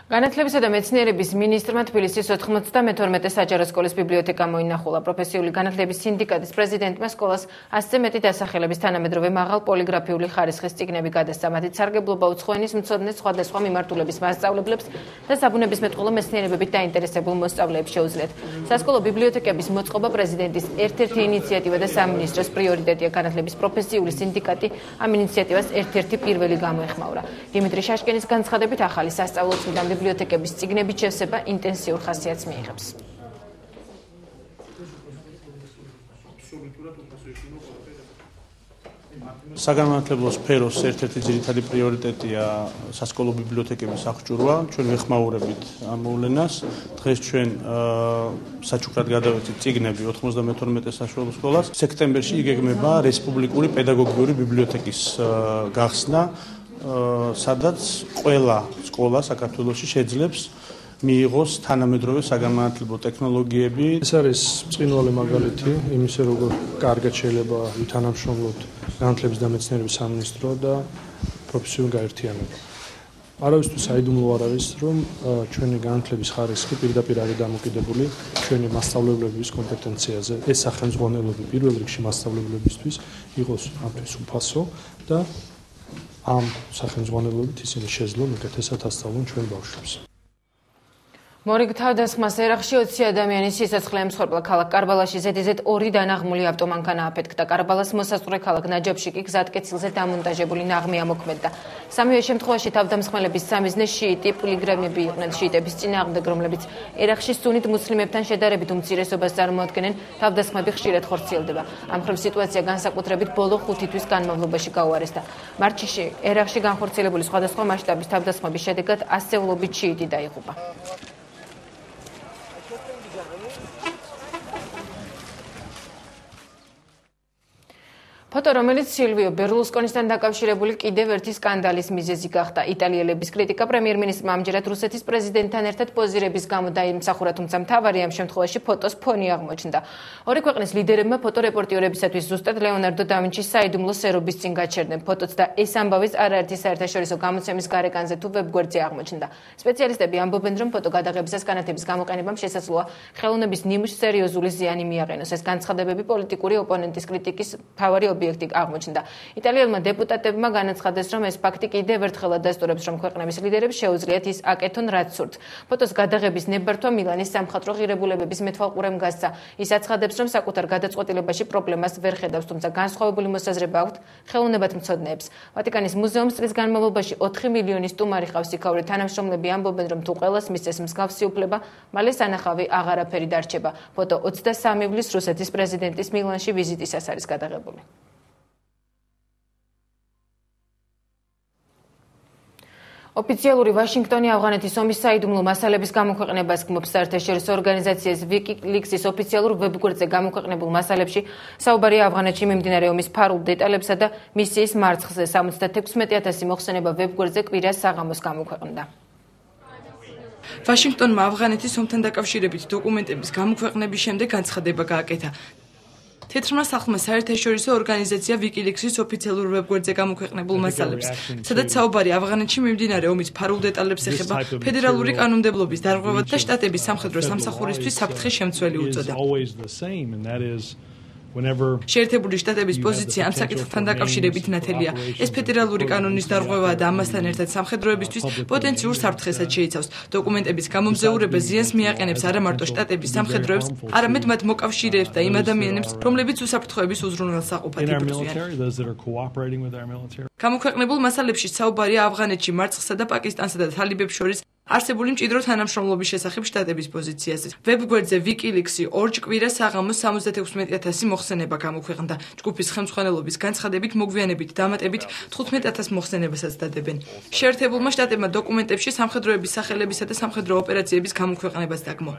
განათლებისა და მეცნიერების მინისტრმა თბილისის 92 საჯარო სკოლის ბიბლიოთეკა მოინახულა. პროფესიული განათლების სინდიკატის პრეზიდენტმა სკოლას 100-ზე მეტი დასახელების თანამედროვე მაღალ პოლიგრაფიული ხარისხის წიგნები გადასცა. მათი სარგებლობა უცხოენის მცოდნეს სხვადასხვა მიმართულების მასწავლებლებს და საბუნებისმეტყველო მეცნიერებებით დაინტერესებულ მოსწავლეებს შეუძლიათ. სასკოლო ბიბლიოთეკების მოწყობა პრეზიდენტის ერთ-ერთი ინიციატივა და სამინისტროს პრიორიტეტია. განათლების პროფესიული სინდიკატი ამ ინიციატივას ერთ-ერთი პირველი გამოეხმაურა. დიმიტრი შაშკენის განცხადებით ახალი სასწავლო წიგნები ბიბლიოთეკების წიგნებით შევსება ინტენსიურ ხასიათს მიიღებს. საგანმანათლებლო სფეროს ერთ-ერთი ძირითადი პრიორიტეტია სასკოლო ბიბლიოთეკების აღჭურვა. ჩვენ ვეხმაურებით ამ მოვლენას. დღეს ჩვენ საჩუქრად გადავეცით წიგნები 92 საშუალო სკოლას. სექტემბერში იგეგმება რესპუბლიკური პედაგოგიური ბიბლიოთეკის გახსნა, სადაც ყველა სკოლა საქართველოში შეძლებს მიიღოს თანამედროვე საგანმანათლებლო ტექნოლოგიები. ეს არის ბრწყინვალე მაგალითი იმისა, როგორ კარგად შეიძლება ვითანამშრომლოთ განათლების და მეცნიერების სამინისტრო და პროფესიული გაერთიანება. არავისთვის საიდუმლო არ არის, რომ ჩვენი განათლების ხარისხი პირდაპირ არის დამოკიდებული ჩვენი მასწავლებლების კომპეტენციაზე. ეს სახელმძღვანელოები პირველ რიგში მასწავლებლებისთვის იყოს ამთვის უფასო და ამ სახელმძღვანელოებით ისინი შეძლონ უკეთესად ასწავლონ ჩვენ ბავშვებს. მორიგ თავდასხმას ერახში 20 ადამიანის სიცოცხლე ემსხვერპლა. ქალაქ კარბალაში ზედიზედ 2 დანაღმული ავტომანქანა აფეთქდა. კარბალას მოსასწრე ქალაქ ნაჯაფში კი გზატკეცილზე დამონტაჟებული ნაღმი ამოქმედდა. სამივე შემთხვევაში თავდამსხმელების სამიზნე შიიტი პილიგრიმები იყვნენ. შიიტების წინააღმდეგ, რომლებიც ერახში სუნით მუსლიმებთან შედარებით უმცირესობას წარმოადგენენ, თავდასხმები ხშირად ხორციელდება. ამ მხრივ სიტუაცია განსაკუთრებით ბოლო 5 თვის განმავლობაში გაუარესდა. მარტში ერახში განხორციელებული სხვადასხვა მასშტაბის თავდასხმების შედეგად ასეულობით შიიტი დაიღუპა. ფოტო, რომელიც სილვიო ბერლუსკონისთან დაკავშირებული კიდევ ერთი სკანდალის მიზეზი გახდა. იტალიელების კრიტიკა პრემიერ-მინისტრმა ამჯერად რუსეთის პრეზიდენტთან ერთად პოზირების გამო დაიმსახურა, თუმცა მთავარი ამ შემთხვევაში ფოტოს ფონი აღმოჩნდა. ორი ქვეყნის ლიდერებმა ფოტორეპორტიორებისათვის ზუსტად ლეონარდო და ვინჩის საიდუმლო სერობის წინ გაჩერდნენ ფოტოც და ეს ამბავიც არაერთი საერთაშორისო გამოცემის გარეკანზე თუ ვებგვერდზე აღმოჩნდა. სპეციალისტები ამბობენ, რომ ფოტო გადაღებისას განათების გამოყენებამ შესაძლოა ხელოვნების ნიმუშს სერიოზული ზიანი მიაყენოს. ეს განცხადებები პოლიტიკური ოპონენტის კრიტიკის მთავარი ობიექტი აღმოჩნდა. იტალიელმა დეპუტატებმა განაცხადეს, რომ ეს ფაქტი კიდევ ერთხელ დასტურებს, რომ ქვეყნების ლიდერებს შეუძლიათ ის აკეთონ, რაც სურთ. ფოტოს გადაღების ნებართვა მილანის სამხატვრო ღირებულებების მეთვალყურემ გასცა. ის აცხადებს, რომ საკუთარ გადაწყვეტილებაში პრობლემას ვერ ხედავს, თუმცა განსხვავებული მოსაზრება აქვთ ხელოვნებათმცოდნეებს. ვატიკანის მუზეუმს წლის განმავლობაში 4 მილიონი სტუმარი ყავს. იქაური თანამშრომლები ამბობენ, რომ თუ ყველას მისცეს მსგავსი უფლება, მალე სანახავი აღარაფერი დარჩება. ფოტო 23 ივლისს რუსეთის პრეზიდენტის მილანში ვიზიტისას არის გადაღებული. ოფიციალური ვაშინგტონი ავღანეთის ომის საიდუმლო მასალების გამოქვეყნებას გმობს. საერთაშორისო ორგანიზაციის ვიკილიქსის ოფიციალურ ვებგვერდზე გამოქვეყნებულ მასალებში საუბარია ავღანეთში მიმდინარე ომის ფარულ დეტალებსა და მისიის მარცხზე. 76,000 მოხსენება ვებგვერდზე კვირას საღამოს გამოქვეყნდა. ვაშინგტონმა ავღანეთის ომთან დაკავშირებით დოკუმენტების გამოქვეყნების შემდეგ განცხადება გააკეთა. თეთრმა სახლმა საერთაშორისო ორგანიზაცია ვიკილიქსის ოფიციალურ ვებგვერდზე გამოქვეყნებულ მასალებს, სადაც საუბარი ავღანეთში მიმდინარე ომის ფარულ დეტალებს ეხება, ფედერალური კანონმდებლობის დარღვევა და შტატების სამხედრო სამსახურისთვის საფრთხის შემცველი უწოდა. შეერთებული შტატების პოზიცია ამ საკითხთან დაკავშირებით ნათელია. ეს ფედერალური კანონის დარღვევაა და ამასთან ერთად სამხედროებისთვის პოტენციურ საფრთხესაც შეიცავს. დოკუმენტების გამომზეურება ზიანს მიაყენებს არა მარტო შტატების სამხედროებს, არამედ მათ მოკავშირეებს და იმ ადამიანებს, რომლებიც უსაფრთხოების უზრუნველსაყოფად იბრძვიან. გამოქვეყნებულ მასალებში საუბარია ავღანეთში მარცხსა და პაკისტანსა და თალიბებს შორის არსებული მჭიდრო თანამშრომლობის შესახებ შტატების პოზიციაზე. ვებგვერდზე ვიკილიქსი 2 კვირას საღამოს 76,000 მოხსენება გამოქვეყნდა. ჯგუფის ხელმძღვანელობის განცხადებით მოგვიანებით დამატებით 15,000 მოხსენებასაც დადებენ. შეერთებულმა შტატებმა დოკუმენტებში სამხედროების სახელებისა და სამხედრო ოპერაციების გამოქვეყნებას დაგმო.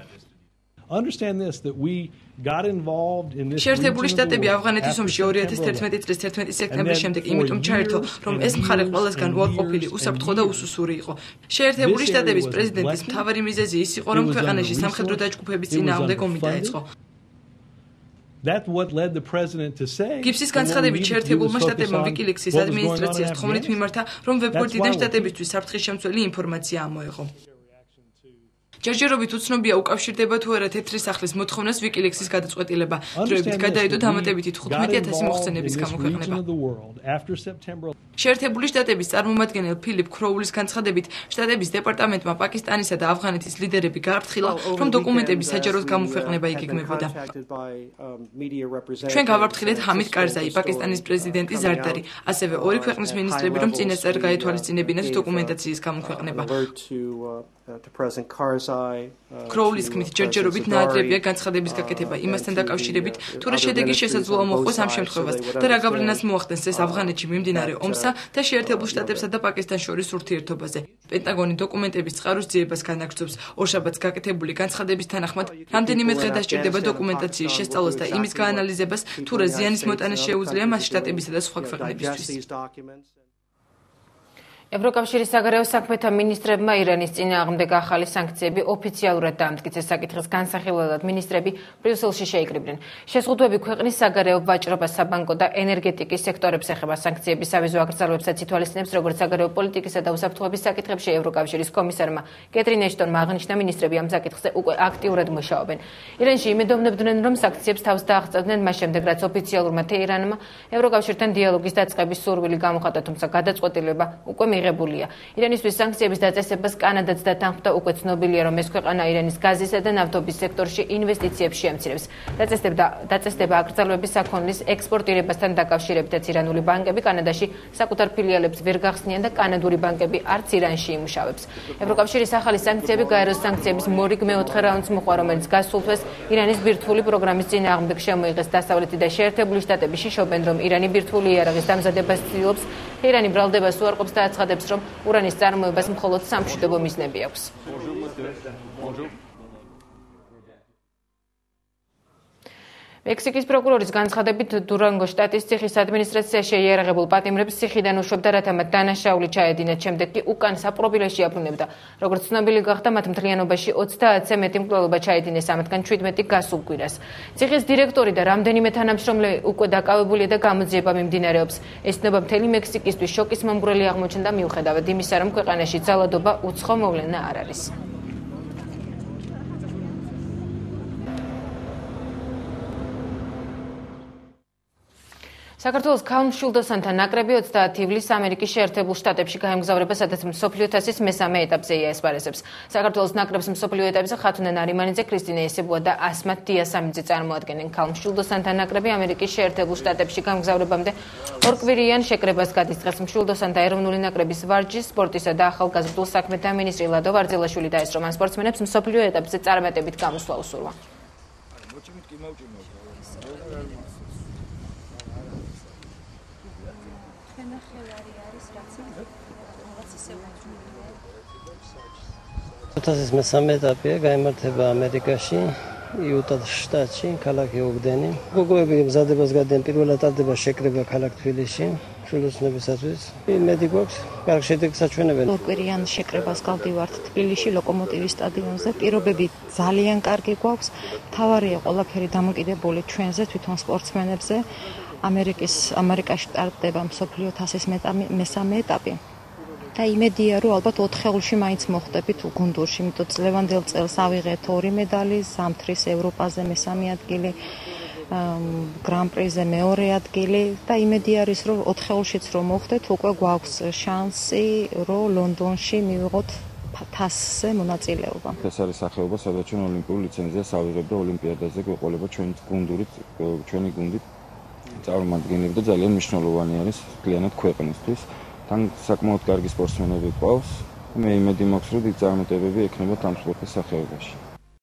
შეერთებული შტატები ავღანეთის ომში 2011 წლის 11 სექტემბრის შემდეგ იმიტომ ჩაერთო, რომ ეს მხარე ყველასგან უარყოფილი, უსაფრთხო და უსუსური იყო. შეერთებული შტატების პრეზიდენტის მთავარი მიზეზი ის იყო, რომ ქვეყანაში სამხედრო დაჯგუფების წინააღმდეგ ომი დაიწყო. გიბსის განცხადებით შეერთებულმა შტატებმა ვიკილიქსის ადმინისტრაციას თხოვნით მიმართა, რომ ვებგვერდიდან შტატებისთვის საფრთხის შემცველი ინფორმაცია ამოეღო. ჯერჯერობით უცნობია უკავშირდება თუ არა თეთრი სახლის მოთხოვნას WikiLeaks-ის გადაწყვეტილება. დროებით გადაიდო დამატებითი 15,000 მოხსენების გამოქვეყნება. შეერთებული შტატების წარმომადგენელ ფილიპ ქროულის განცხადებით, შტატების დეპარტამენტმა პაკისტანისა და ავღანეთის ლიდერები გააფრთხილა, რომ დოკუმენტების საჯაროდ გამოქვეყნება იგეგმებოდა. ჩვენ გავაფრთხილეთ ჰამიდ კარზაი, პაკისტანის პრეზიდენტი ზარდარი, ასევე ორი ქვეყნის მინისტრები, რომ წინასწარ გაეთვალისწინებინათ დოკუმენტაციის გამოქვეყნება. ქროულის თქმით, ჯერჯერობით ნაადრევია განცხადების გაკეთება იმასთან დაკავშირებით, თუ რა შედეგი შესაძლოა მოხდეს ამ შემთხვევას და რა გავლენას მოახდენს ეს ავღანეთში მიმდინარე ომსა და შეერთებულ შტატებსა და პაკისტანს შორის ურთიერთობაზე. პენტაგონი დოკუმენტების წყაროს ძიებას განაგრძობს. ორშაბათს გაკეთებული განცხადების თანახმად, რამდენიმე დღე დასჭირდება დოკუმენტაციის შესწავლას და იმის გაანალიზებას, თუ რა ზიანის მოტანა შეუძლია მას შტატებისა და სხვა ქვეყნებისთვის. ევროკავშირის საგარეო საქმეთა მინისტრებმა ირანის წინააღმდეგ ახალი სანქციები ოფიციალურად დაამტკიცეს. საკითხის განსახილველად მინისტრები ბრიუსელში შეიკრიბნენ. შეზღუდვები ქვეყნის საგარეო ვაჭრობას, საბანკო და ენერგეტიკის სექტორებს ეხება. სანქციების ავიზო აკრძალვებსაც ითვალისწინებს, როგორც საგარეო პოლიტიკისა და უსაფრთხოების საკითხებში ევროკავშირის კომისარმა კეტრინ ეშტონმა აღნიშნა, მინისტრები ამ საკითხზე უკვე აქტიურად მუშაობენ. ირანში იმედოვნებდნენ, რომ სანქციებს თავს დააღწევდნენ მას შემდეგ, რაც ოფიციალურმა თეირანმა ევროკავშირთან დიალოგის დაწყების სურვილი გამოხატა, თუმცა გადაწყვეტილება უკვე მიღებულია. ირანისთვის სანქციების დაწესებას კანადაც დათანხმდა. უკვე ცნობილია, რომ ეს ქვეყანა ირანის გაზისა და ნავთობის სექტორში ინვესტიციებს შეამცირებს. დაწესდება აკრძალვების საქონლის ექსპორტირებასთან დაკავშირებითაც ირანული ბანკები კანადაში საკუთარ ფილიალებს ვერ გახსნიან და კანადური ბანკები არც ირანში იმუშავებს. ევროკავშირის ახალი სანქციები გაეროს სანქციების მორიგ მეოთხე რაუნდს მოყვა, რომელიც გასულ თვეს ირანის ბირთვული პროგრამის წინააღმდეგ შემოიღეს. დასავლეთი და შეერთებული შტატები შიშობენ, რომ ირანი ბირთვული იარაღის დამზადებას ცდილობს. ირანი ბრალდებას უარყოფს და აცხადებს, რომ ურანის წარმოებას მხოლოდ სამშვიდობო მიზნები აქვს. მექსიკის პროკურორის განცხადებით, დურანგოს შტატის ციხის ადმინისტრაციაში იარაღებულ პატიმრებს ციხიდან უშვებდა, რათა მათ დანაშაული ჩაედინათ, შემდეგ კი უკან საპყრობილეში აბრუნებდა. როგორც ცნობილი გახდა, მათ მთლიანობაში 30-ზე მეტი მკვლელობა ჩაედინეს, ამათგან 17 გასულ კვირას. ციხის დირექტორი და რამდენიმე თანამშრომელი უკვე დაკავებულია და გამოძიება მიმდინარეობს. ეს ცნობა მთელი მექსიკისთვის შოკის მომგვრელი აღმოჩნდა, მიუხედავად იმისა, რომ ქვეყანაში ძალადობა უცხო მოვლენა არ არის. საქართველოს ქალმშვილდოსანთა ნაკრები 30 ივლისს ამერიკის შეერთებულ შტატებში გაემგზავრება, სადაც მსოფლიო თასის მესამე ეტაპზე იასპარესებს. საქართველოს ნაკრებს მსოფლიო ეტაპზე ხათუნა ნარიმანიძე, ქრისტინე ესებუა და ასმათ დიასამიძე წარმოადგენენ. ქალმშვილდოსანთა ნაკრები ამერიკის შეერთებულ შტატებში გამგზავრებამდე ორკვირიან შეკრებას გადის. დღეს მშვილდოსანთა ეროვნული ნაკრების ვარჯიშის, სპორტისა და ახალგაზრდულ საქმეთა მინისტრი ლადო ვარძელაშვილი დაესწრო მან სპორტსმენებს მსოფლიო ეტაპზე წარმატებით გამოსვლა უსურვა. თასის მესამე ეტაპია, გაიმართება ამერიკაში, იუტას შტატში, ქალაქი ოგდენი. გოგოები მზადებას გადიან, პირველად ტარდება შეკრება ქალაქ თბილისში, შვილოსნებისათვის. იმედი გვაქვს, კარგ შედეგს აჩვენებენ. ორკვირიან შეკრებას გავდივართ თბილისში, ლოკომოტივის სტადიონზე. პირობები ძალიან კარგი გვაქვს. მთავარია ყველაფერი დამოკიდებული ჩვენზე, თვითონ სპორტსმენებზე. ამერიკაში ტარდება მსოფლიო თასის მესამე ეტაპი. და იმედია, რომ ალბათ 4-ში მაინც მოხვდებით გუნდურში, იმიტომ წლევანდელ წელს ავიღეთ 2 მედალი, ზამთრის ევროპაზე მესამე ადგილი, გრან-პრიზე მეორე ადგილი და იმედი არის, რომ 4-შიც რომ მოხვდეთ, უკვე გვაქვს შანსი, რომ ლონდონში მივიღოთ თასზე მონაწილეობა. ეს არის სახეობა, სადაც ჩვენ ოლიმპიურ ლიცენზიას ავიღებ და ოლიმპიადაზე გვეყოლება ჩვენი გუნდით წარმომადგენლები და ძალიან მნიშვნელოვანი არის მთლიანად ქვეყნისთვის. თან საკმაოდ კარგი სპორტსმენები ყავს. მე იმედი მაქვს, რომ დიდი წარმატებები ექნებათ ამ სპორტის სახეობაში.